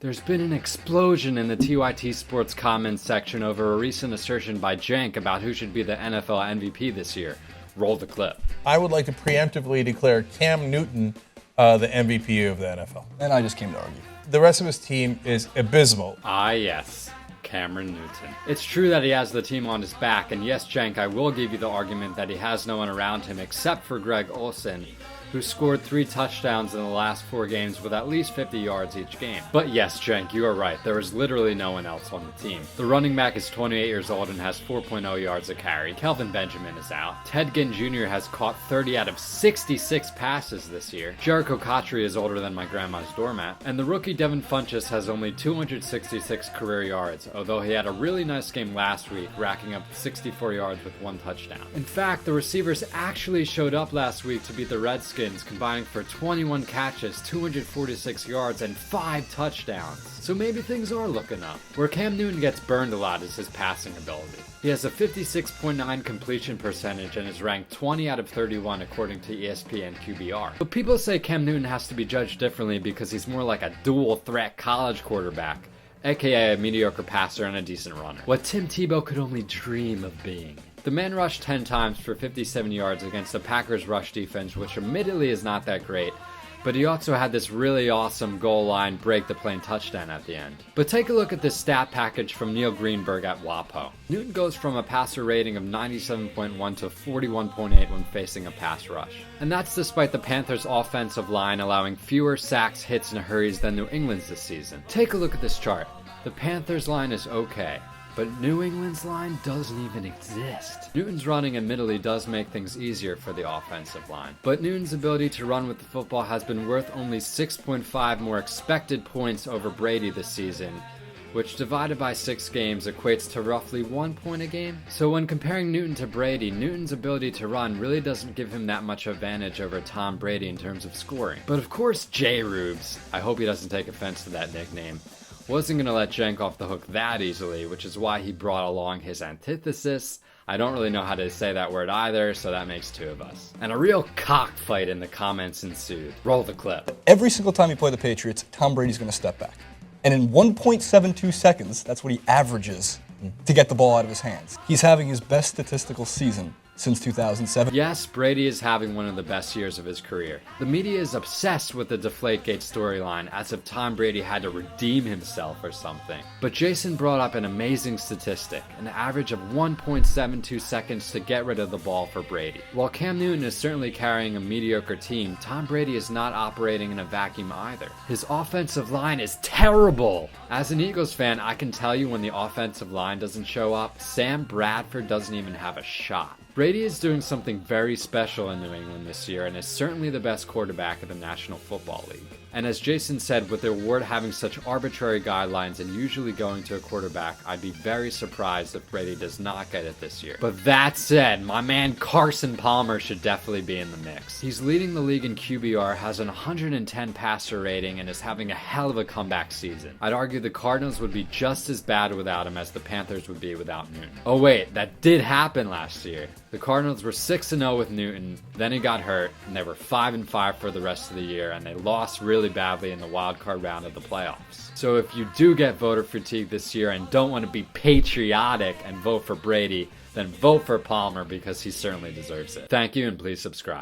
There's been an explosion in the TYT Sports comments section over a recent assertion by Cenk about who should be the NFL MVP this year. Roll the clip. I would like to preemptively declare Cam Newton the MVP of the NFL. And I just came to argue. The rest of his team is abysmal. Ah, yes. Cameron Newton. It's true that he has the team on his back, and yes, Cenk, I will give you the argument that he has no one around him except for Greg Olsen, who scored 3 touchdowns in the last 4 games with at least 50 yards each game. But yes, Cenk, you are right. There is literally no one else on the team. The running back is 28 years old and has 4.0 yards a carry. Kelvin Benjamin is out. Ted Ginn Jr. has caught 30 out of 66 passes this year. Jericho Cotchery is older than my grandma's doormat. And the rookie Devin Funchess has only 266 career yards, although he had a really nice game last week, racking up 64 yards with 1 touchdown. In fact, the receivers actually showed up last week to beat the Redskins, combining for 21 catches, 246 yards, and 5 touchdowns. So maybe things are looking up. Where Cam Newton gets burned a lot is his passing ability. He has a 56.9 completion percentage and is ranked 20 out of 31 according to ESPN QBR. But people say Cam Newton has to be judged differently because he's more like a dual threat college quarterback, aka a mediocre passer and a decent runner. What Tim Tebow could only dream of being. The man rushed 10 times for 57 yards against the Packers' rush defense, which admittedly is not that great, but he also had this really awesome goal line break the plane touchdown at the end. But take a look at this stat package from Neil Greenberg at WAPO. Newton goes from a passer rating of 97.1 to 41.8 when facing a pass rush. And that's despite the Panthers' offensive line allowing fewer sacks, hits, and hurries than New England's this season. Take a look at this chart. The Panthers' line is okay, but New England's line doesn't even exist. Newton's running admittedly does make things easier for the offensive line, but Newton's ability to run with the football has been worth only 6.5 more expected points over Brady this season, which divided by 6 games equates to roughly 1 point a game. So when comparing Newton to Brady, Newton's ability to run really doesn't give him that much advantage over Tom Brady in terms of scoring. But of course, J-Rubes, I hope he doesn't take offense to that nickname, wasn't going to let Cenk off the hook that easily, which is why he brought along his antithesis. I don't really know how to say that word either, so that makes 2 of us. And a real cockfight in the comments ensued. Roll the clip. Every single time you play the Patriots, Tom Brady's going to step back. And in 1.72 seconds, that's what he averages to get the ball out of his hands. He's having his best statistical season since 2007. Yes, Brady is having one of the best years of his career. The media is obsessed with the Deflategate storyline as if Tom Brady had to redeem himself or something. But Jason brought up an amazing statistic, an average of 1.72 seconds to get rid of the ball for Brady. While Cam Newton is certainly carrying a mediocre team, Tom Brady is not operating in a vacuum either. His offensive line is terrible! As an Eagles fan, I can tell you when the offensive line doesn't show up, Sam Bradford doesn't even have a shot. Brady is doing something very special in New England this year and is certainly the best quarterback of the National Football League. And as Jason said, with the award having such arbitrary guidelines and usually going to a quarterback, I'd be very surprised if Brady does not get it this year. But that said, my man Carson Palmer should definitely be in the mix. He's leading the league in QBR, has an 110 passer rating, and is having a hell of a comeback season. I'd argue the Cardinals would be just as bad without him as the Panthers would be without Newton. Oh wait, that did happen last year. The Cardinals were 6-0 with Newton, then he got hurt, and they were 5-5 for the rest of the year, and they lost really badly in the wild card round of the playoffs. So if you do get voter fatigue this year and don't want to be patriotic and vote for Brady, then vote for Palmer because he certainly deserves it. Thank you and please subscribe.